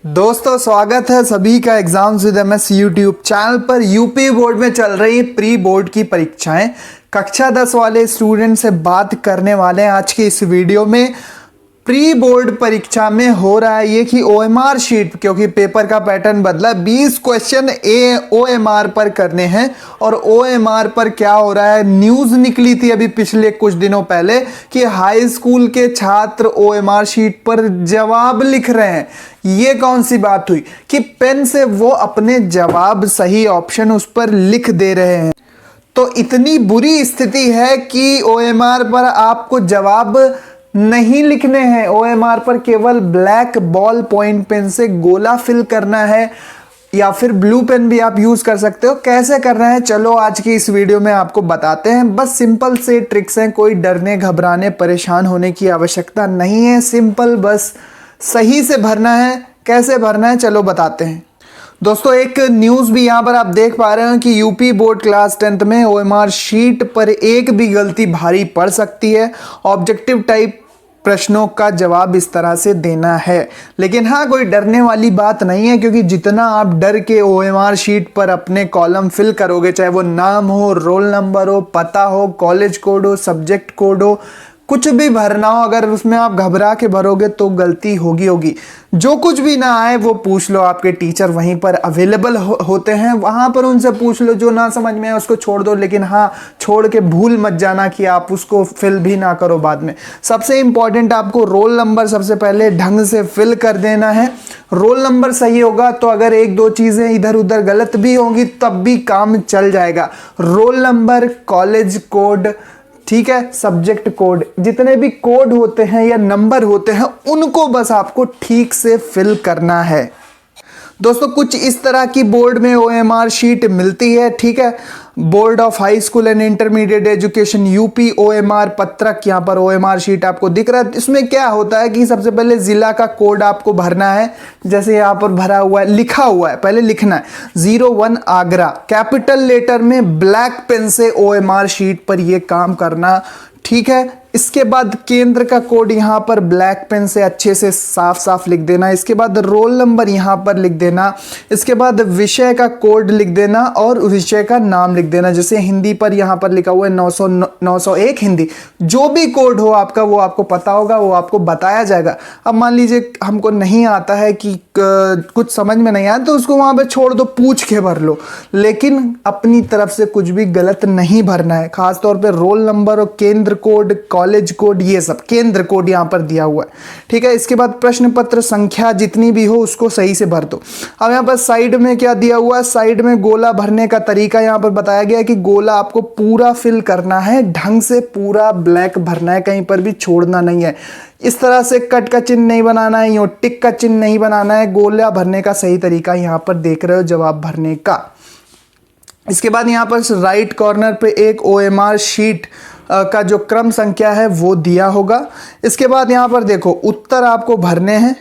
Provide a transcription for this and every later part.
दोस्तों स्वागत है सभी का exams with MS YouTube channel पर। यूपी बोर्ड में चल रही प्री बोर्ड की परीक्षाएं कक्षा 10 वाले स्टूडेंट से बात करने वाले हैं आज के इस वीडियो में। प्री बोर्ड परीक्षा में हो रहा है ये कि ओएमआर शीट, क्योंकि पेपर का पैटर्न बदला, 20 क्वेश्चन ओएमआर पर करने हैं। और ओएमआर पर क्या हो रहा है, न्यूज़ निकली थी अभी पिछले कुछ दिनों पहले कि हाई स्कूल के छात्र ओएमआर शीट पर जवाब लिख रहे हैं। ये कौन सी बात हुई कि पेन से वो अपने जवाब सही ऑप्शन उस पर लिख दे रहे हैं। तो इतनी बुरी स्थिति है कि ओएमआर पर आपको जवाब नहीं लिखने हैं। ओएमआर पर केवल ब्लैक बॉल पॉइंट पेन से गोला फिल करना है, या फिर ब्लू पेन भी आप यूज कर सकते हो। कैसे करना है चलो आज की इस वीडियो में आपको बताते हैं। बस सिंपल से ट्रिक्स हैं, कोई डरने घबराने परेशान होने की आवश्यकता नहीं है। सिंपल बस सही से भरना है। कैसे भरना है चलो बताते हैं। दोस्तों एक न्यूज़ भी यहाँ पर आप देख पा रहे हैं कि यूपी बोर्ड क्लास 10th में ओएमआर शीट पर एक भी गलती भारी पड़ सकती है। ऑब्जेक्टिव टाइप प्रश्नों का जवाब इस तरह से देना है। लेकिन हाँ, कोई डरने वाली बात नहीं है, क्योंकि जितना आप डर के ओएमआर शीट पर अपने कॉलम फिल करोगे, चाहे वो नाम हो, रोल नंबर हो, पता हो, कॉलेज कोड हो, सब्जेक्ट कोड हो, कुछ भी भरना हो, अगर उसमें आप घबरा के भरोगे तो गलती होगी। जो कुछ भी ना आए वो पूछ लो, आपके टीचर वहीं पर अवेलेबल होते हैं, वहां पर उनसे पूछ लो। जो ना समझ में आए उसको छोड़ दो, लेकिन हाँ, छोड़ के भूल मत जाना कि आप उसको फिल भी ना करो बाद में। सबसे इंपॉर्टेंट आपको रोल नंबर सबसे पहले ढंग से फिल कर देना है। रोल नंबर सही होगा तो अगर एक दो चीजें इधर उधर गलत भी होंगी तब भी काम चल जाएगा। रोल नंबर, कॉलेज कोड, ठीक है, सब्जेक्ट कोड, जितने भी कोड होते हैं या नंबर होते हैं उनको बस आपको ठीक से फिल करना है। दोस्तों कुछ इस तरह की बोर्ड में ओएमआर शीट मिलती है, ठीक है। Board of high school and intermediate education UP OMR पत्रक, यहाँ पर ओएमआर शीट आपको दिख रहा है। इसमें क्या होता है कि सबसे पहले जिला का कोड आपको भरना है। जैसे यहाँ पर भरा हुआ है, लिखा हुआ है, पहले लिखना है 01 आगरा, कैपिटल लेटर में ब्लैक पेन से ओएमआर शीट पर यह काम करना, ठीक है। इसके बाद केंद्र का कोड यहाँ पर ब्लैक पेन से अच्छे से साफ साफ लिख देना। इसके बाद रोल नंबर यहाँ पर लिख देना। इसके बाद विषय का कोड लिख देना और विषय का नाम लिख देना। जैसे हिंदी पर यहाँ पर लिखा हुआ है 901 हिंदी, जो भी कोड हो आपका वो आपको पता होगा, वो आपको बताया जाएगा। अब मान लीजिए हमको नहीं आता है कि कुछ समझ में नहीं आया तो उसको वहाँ पर छोड़ दो, पूछ के भर लो, लेकिन अपनी तरफ से कुछ भी गलत नहीं भरना है। खासतौर पर रोल नंबर और केंद्र कोड, कॉलेज कोड, ये सब केंद्र कोड यहाँ पर दिया हुआ है, ठीक है। इसके बाद प्रश्न पत्र संख्या जितनी भी हो उसको सही से भर दो। अब यहाँ पर साइड में क्या दिया हुआ है, साइड में गोला भरने का तरीका यहाँ पर बताया गया है कि गोला आपको पूरा फिल करना है, ढंग से पूरा ब्लैक भरना है, कहीं पर भी छोड़ना नहीं है। इस तरह से कट का चिन्ह नहीं बनाना है, यो टिक का चिन्ह नहीं बनाना है। गोला भरने का सही तरीका यहाँ पर देख रहे हो जवाब भरने का। इसके बाद यहाँ पर राइट कॉर्नर पे एक ओएमआर शीट का जो क्रम संख्या है वो दिया होगा। इसके बाद यहाँ पर देखो उत्तर आपको भरने हैं,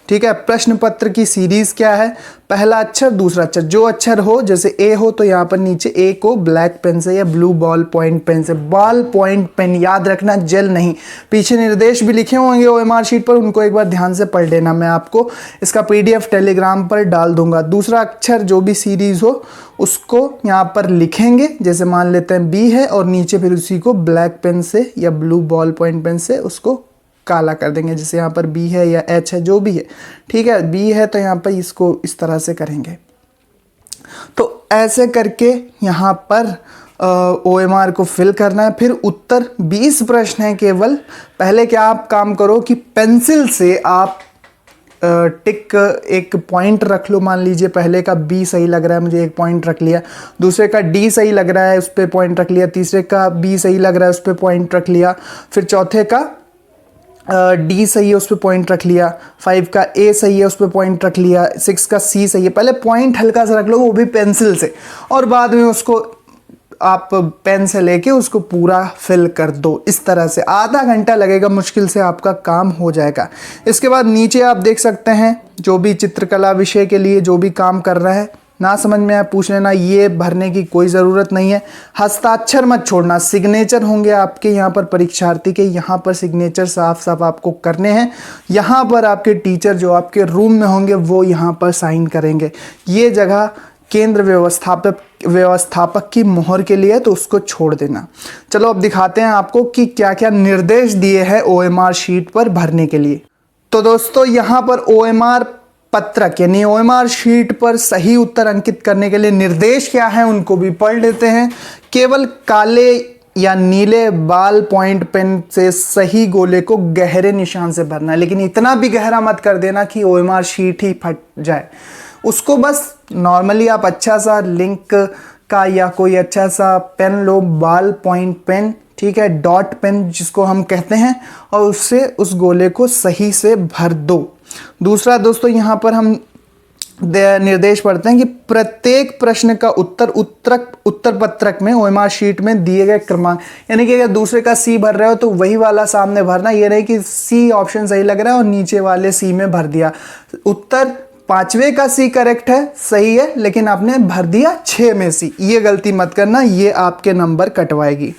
ठीक है। प्रश्न पत्र की सीरीज क्या है, पहला अक्षर, दूसरा अक्षर, जो अक्षर हो, जैसे ए हो तो यहाँ पर नीचे ए को ब्लैक पेन से या ब्लू बॉल पॉइंट पेन से, बॉल पॉइंट पेन याद रखना, जेल नहीं। पीछे निर्देश भी लिखे होंगे ओएमआर शीट पर, उनको एक बार ध्यान से पढ़ लेना। मैं आपको इसका पीडीएफ टेलीग्राम पर डाल दूंगा। दूसरा अक्षर जो भी सीरीज हो उसको यहाँ पर लिखेंगे, जैसे मान लेते हैं बी है, और नीचे फिर उसी को ब्लैक पेन से या ब्लू बॉल पॉइंट पेन से उसको काला कर देंगे। जैसे यहाँ पर बी है या एच है, जो भी है, ठीक है। बी है तो यहाँ पर इसको इस तरह से करेंगे। तो ऐसे करके यहाँ पर ओएमआर को फिल करना है। फिर उत्तर 20 प्रश्न है केवल। पहले क्या आप काम करो कि पेंसिल से आप टिक एक पॉइंट रख लो। मान लीजिए पहले का बी सही लग रहा है, मुझे एक पॉइंट रख लिया। दूसरे का डी सही लग रहा है, उस पर पॉइंट रख लिया। तीसरे का बी सही लग रहा है, उस पर पॉइंट रख लिया। फिर चौथे का डी सही है, उस पर पॉइंट रख लिया। 5 का ए सही है, उस पर पॉइंट रख लिया। 6 का सी सही है। पहले पॉइंट हल्का सा रख लो, वो भी पेंसिल से, और बाद में उसको आप पेन से लेके उसको पूरा फिल कर दो। इस तरह से आधा घंटा लगेगा, मुश्किल से आपका काम हो जाएगा। इसके बाद नीचे आप देख सकते हैं जो भी चित्रकला विषय के लिए जो भी काम कर रहा है, ना समझ में आया पूछ लेना, ये भरने की कोई ज़रूरत नहीं है। हस्ताक्षर मत छोड़ना, सिग्नेचर होंगे आपके यहाँ पर परीक्षार्थी के, यहाँ पर सिग्नेचर साफ साफ आपको करने हैं। यहाँ पर आपके टीचर जो आपके रूम में होंगे वो यहाँ पर साइन करेंगे। ये जगह केंद्र व्यवस्थापक की मोहर के लिए, तो उसको छोड़ देना। चलो अब दिखाते हैं आपको कि क्या क्या निर्देश दिए हैं OMR शीट पर भरने के लिए। तो दोस्तों यहाँ पर OMR पत्रक यानी OMR शीट पर सही उत्तर अंकित करने के लिए निर्देश क्या है उनको भी पढ़ लेते हैं। केवल काले या नीले बाल पॉइंट पेन से सही गोले को गहरे निशान से भरना है, लेकिन इतना भी गहरा मत कर देना कि OMR शीट ही फट जाए। उसको बस नॉर्मली आप अच्छा सा लिंक का या कोई अच्छा सा पेन लो, बाल पॉइंट पेन, ठीक है, डॉट पेन जिसको हम कहते हैं, और उससे उस गोले को सही से भर दो। दूसरा दोस्तों यहाँ पर हम निर्देश पढ़ते हैं कि प्रत्येक प्रश्न का उत्तर पत्रक में OMR शीट में दिए गए क्रमांक, यानी कि अगर दूसरे का C भर रहे हो तो वही वाला सामने भरना, ये नहीं कि C ऑप्शन सही लग रहा है और नीचे वाले C में भर दिया। उत्तर 5वें का C करेक्ट है, सही है, लेकिन आपने भर दिया 6 में C, ये गलती मत करना, ये आपके नंबर कटवाएगी।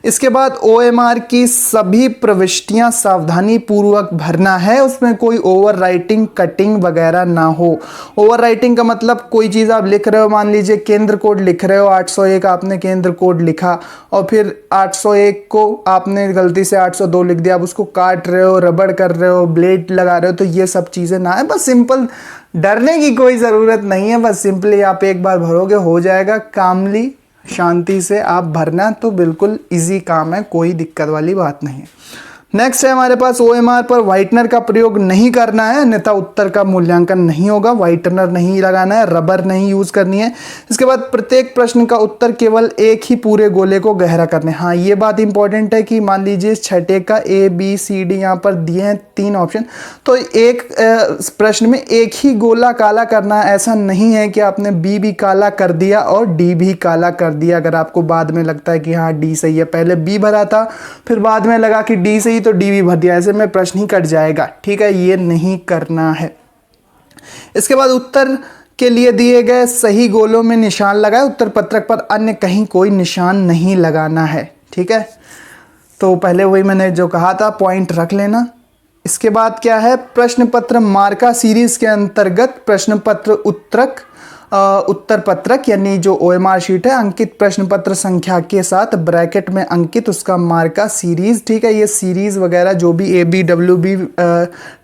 इसके बाद OMR की सभी प्रविष्टियां सावधानी पूर्वक भरना है, उसमें कोई ओवर राइटिंग कटिंग वगैरह ना हो। ओवर राइटिंग का मतलब कोई चीज़ आप लिख रहे हो, मान लीजिए केंद्र कोड लिख रहे हो 801, आपने केंद्र कोड लिखा और फिर 801 को आपने गलती से 802 लिख दिया, आप उसको काट रहे हो, रबड़ कर रहे हो, ब्लेड लगा रहे हो, तो ये सब चीज़ें ना है। बस सिंपल, डरने की कोई ज़रूरत नहीं है, बस सिंपली आप एक बार भरोगे हो जाएगा। कामली शांति से आप भरना, तो बिल्कुल इजी काम है, कोई दिक्कत वाली बात नहीं है। नेक्स्ट है हमारे पास OMR पर व्हाइटनर का प्रयोग नहीं करना है, अन्यथा उत्तर का मूल्यांकन नहीं होगा। व्हाइटनर नहीं लगाना है, रबर नहीं यूज करनी है। इसके बाद प्रत्येक प्रश्न का उत्तर केवल एक ही पूरे गोले को गहरा करना है। हाँ, ये बात इंपॉर्टेंट है कि मान लीजिए छठे का ABCD यहाँ पर दिए हैं 3 ऑप्शन, तो एक प्रश्न में एक ही गोला काला करना है। ऐसा नहीं है कि आपने B भी काला कर दिया और D भी काला कर दिया। अगर आपको बाद में लगता है कि हाँ D सही है, पहले B भरा था फिर बाद में लगा कि D सही तो D भी भर दिया, ऐसे में प्रश्न ही कट जाएगा, ठीक है, ये नहीं करना है। इसके बाद उत्तर के लिए दिए गए सही गोलों में निशान लगाए, उत्तर पत्रक पर अन्य कहीं कोई निशान नहीं लगाना है, ठीक है। तो पहले वही मैंने जो कहा था, पॉइंट रख लेना। इसके बाद क्या है, प्रश्न पत्र मार्का सीरीज के अंतर्गत प्रश्न पत्र उत्तर पत्रक यानी जो OMR शीट है, अंकित प्रश्न पत्र संख्या के साथ ब्रैकेट में अंकित उसका मार्का सीरीज, ठीक है। ये सीरीज वगैरह जो भी AB WB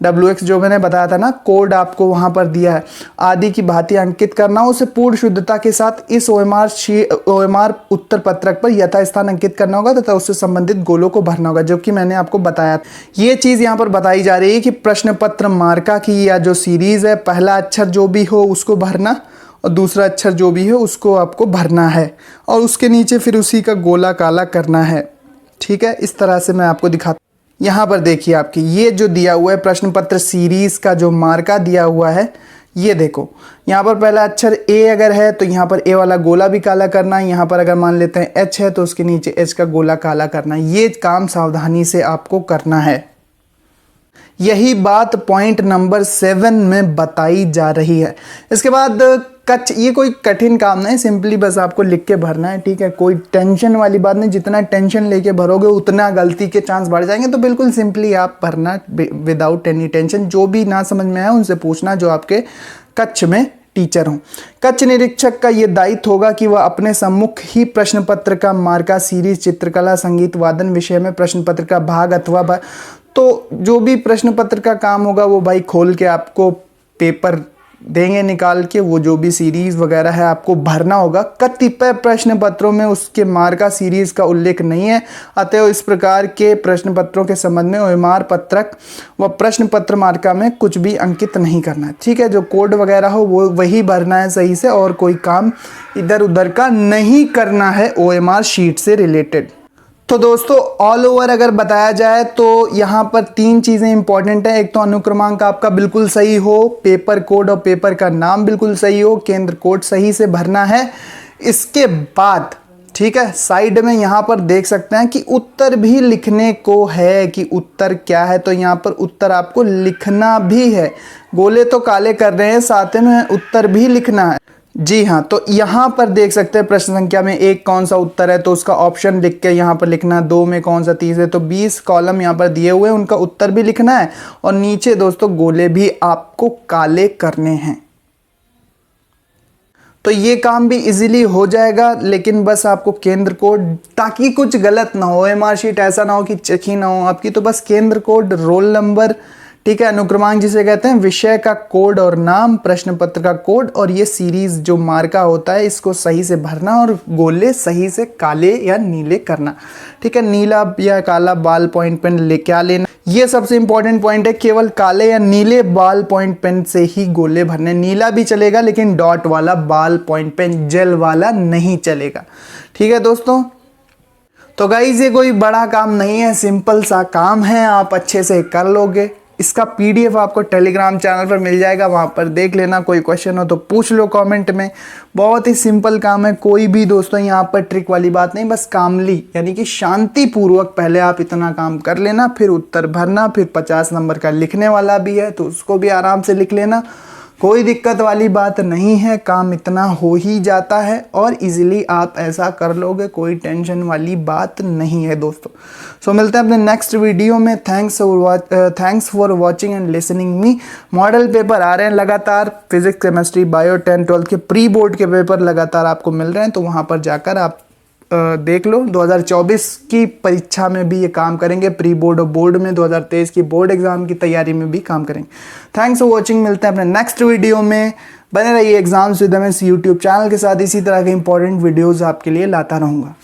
WX जो मैंने बताया था ना, कोड आपको वहां पर दिया है, आदि की भांति अंकित करना, उसे पूर्ण शुद्धता के साथ इस OMR उत्तर पत्रक पर यथास्थान अंकित करना होगा तथा उससे संबंधित गोलों को भरना होगा, जो कि मैंने आपको बताया। ये चीज यहाँ पर बताई जा रही है कि प्रश्न पत्र मार्का की या जो सीरीज है, पहला अक्षर जो भी हो उसको भरना और दूसरा अक्षर जो भी है उसको आपको भरना है, और उसके नीचे फिर उसी का गोला काला करना है, ठीक है। इस तरह से मैं आपको दिखाता हूँ। यहाँ पर देखिए आपकी ये जो दिया हुआ है प्रश्न पत्र सीरीज का जो मार्का दिया हुआ है, ये देखो यहाँ पर पहला अक्षर A अगर है तो यहाँ पर A वाला गोला भी काला करना है। यहाँ पर अगर मान लेते हैं H है तो उसके नीचे H का गोला काला करना है। ये काम सावधानी से आपको करना है। यही बात पॉइंट नंबर 7 में बताई जा रही है। इसके बाद ये कोई कठिन काम नहीं, सिंपली बस आपको लिख के भरना है, ठीक है। कोई टेंशन वाली बात नहीं, जितना टेंशन लेके भरोगे उतना गलती के चांस बढ़ जाएंगे। तो बिल्कुल सिंपली आप भरना विदाउट एनी टेंशन। जो भी ना समझ में आया उनसे पूछना जो आपके कक्ष में टीचर हों। कक्ष निरीक्षक का ये दायित्व होगा कि वह अपने सम्मुख ही प्रश्न पत्र का मार्का सीरीज, चित्रकला, संगीत, वादन विषय में प्रश्न पत्र का भाग अथवा तो जो भी प्रश्न पत्र का काम होगा वो भाई खोल के आपको पेपर देंगे निकाल के, वो जो भी सीरीज वगैरह है आपको भरना होगा। कतिपय प्रश्न पत्रों में उसके मार्का सीरीज का उल्लेख नहीं है, अतः इस प्रकार के प्रश्न पत्रों के संबंध में OMR पत्रक व प्रश्न पत्र मार्का में कुछ भी अंकित नहीं करना है, ठीक है। जो कोड वगैरह हो वो वही भरना है सही से, और कोई काम इधर उधर का नहीं करना है OMR शीट से रिलेटेड। तो दोस्तों ऑल ओवर अगर बताया जाए तो यहाँ पर 3 चीज़ें इंपॉर्टेंट है। एक तो अनुक्रमांक आपका बिल्कुल सही हो, पेपर कोड और पेपर का नाम बिल्कुल सही हो, केंद्र कोड सही से भरना है। इसके बाद ठीक है, साइड में यहाँ पर देख सकते हैं कि उत्तर भी लिखने को है कि उत्तर क्या है, तो यहाँ पर उत्तर आपको लिखना भी है। गोले तो काले कर रहे हैं, साथ में उत्तर भी लिखना है। जी हाँ, तो यहाँ पर देख सकते हैं प्रश्न संख्या में 1 कौन सा उत्तर है, तो उसका ऑप्शन लिख के यहाँ पर लिखना, 2 में कौन सा 30 है, तो 20 कॉलम यहाँ पर दिए हुए हैं, उनका उत्तर भी लिखना है और नीचे दोस्तों गोले भी आपको काले करने हैं। तो ये काम भी इजीली हो जाएगा, लेकिन बस आपको केंद्र कोड, ताकि कुछ गलत ना हो, मार्कशीट ऐसा ना हो कि चेक ही ना हो आपकी, तो बस केंद्र कोड, रोल नंबर, ठीक है, अनुक्रमांक जिसे कहते हैं, विषय का कोड और नाम, प्रश्न पत्र का कोड और ये सीरीज जो मार्का होता है इसको सही से भरना और गोले सही से काले या नीले करना। ठीक है, नीला या काला बॉल पॉइंट पेन ले क्या लेना, ये सबसे इंपॉर्टेंट पॉइंट है। केवल काले या नीले बॉल पॉइंट पेन से ही गोले भरने, नीला भी चलेगा लेकिन डॉट वाला बॉल पॉइंट पेन, जेल वाला नहीं चलेगा। ठीक है दोस्तों, तो गाइस ये कोई बड़ा काम नहीं है, सिंपल सा काम है, आप अच्छे से कर लोगे। इसका पीडीएफ आपको टेलीग्राम चैनल पर मिल जाएगा, वहाँ पर देख लेना, कोई क्वेश्चन हो तो पूछ लो कमेंट में। बहुत ही सिंपल काम है, कोई भी दोस्तों यहाँ पर ट्रिक वाली बात नहीं, बस कामली यानी कि शांति पूर्वक पहले आप इतना काम कर लेना, फिर उत्तर भरना, फिर 50 नंबर का लिखने वाला भी है तो उसको भी आराम से लिख लेना। कोई दिक्कत वाली बात नहीं है, काम इतना हो ही जाता है और इजीली आप ऐसा कर लोगे, कोई टेंशन वाली बात नहीं है दोस्तों। सो मिलते हैं अपने नेक्स्ट वीडियो में। Thanks for watching and listening me. Model paper आ रहे हैं लगातार, फिजिक्स, केमिस्ट्री, बायो 10, 12 के प्री बोर्ड के पेपर लगातार आपको मिल रहे हैं, तो वहाँ पर जाकर आप देख लो। 2024 की परीक्षा में भी ये काम करेंगे, प्री बोर्ड और बोर्ड में, 2023 की बोर्ड एग्जाम की तैयारी में भी काम करेंगे। थैंक्स फॉर वॉचिंग, मिलते हैं अपने नेक्स्ट वीडियो में। बने रहिए exams with MS YouTube channel के साथ, इसी तरह के इंपॉर्टेंट वीडियोस आपके लिए लाता रहूँगा।